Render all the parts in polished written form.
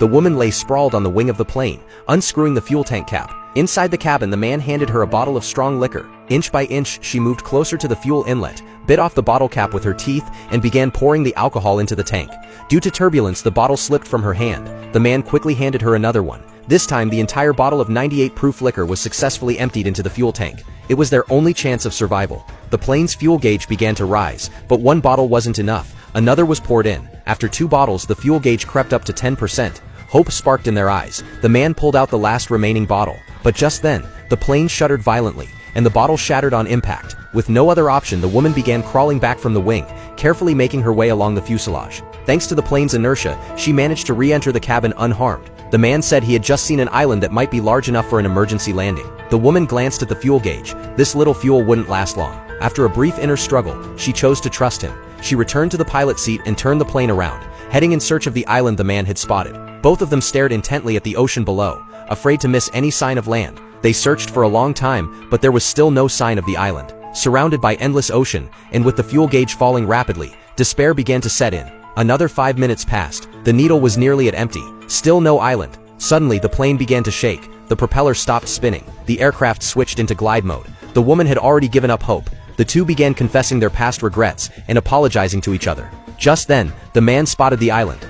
The woman lay sprawled on the wing of the plane, unscrewing the fuel tank cap. Inside the cabin, the man handed her a bottle of strong liquor. Inch by inch, she moved closer to the fuel inlet, bit off the bottle cap with her teeth, and began pouring the alcohol into the tank. Due to turbulence, the bottle slipped from her hand. The man quickly handed her another one. This time, the entire bottle of 98 proof liquor was successfully emptied into the fuel tank. It was their only chance of survival. The plane's fuel gauge began to rise, but one bottle wasn't enough. Another was poured in. After 2 bottles, the fuel gauge crept up to 10%. Hope sparked in their eyes. The man pulled out the last remaining bottle. But just then, the plane shuddered violently, and the bottle shattered on impact. With no other option, the woman began crawling back from the wing, carefully making her way along the fuselage. Thanks to the plane's inertia, she managed to re-enter the cabin unharmed. The man said he had just seen an island that might be large enough for an emergency landing. The woman glanced at the fuel gauge. This little fuel wouldn't last long. After a brief inner struggle, she chose to trust him. She returned to the pilot seat and turned the plane around, heading in search of the island the man had spotted. Both of them stared intently at the ocean below, afraid to miss any sign of land. They searched for a long time, but there was still no sign of the island. Surrounded by endless ocean, and with the fuel gauge falling rapidly, despair began to set in. Another 5 minutes passed. The needle was nearly at empty. Still no island. Suddenly, the plane began to shake. The propeller stopped spinning. The aircraft switched into glide mode. The woman had already given up hope. The two began confessing their past regrets and apologizing to each other. Just then, the man spotted the island.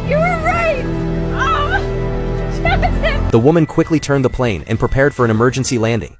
You were right! Jonathan! The woman quickly turned the plane and prepared for an emergency landing.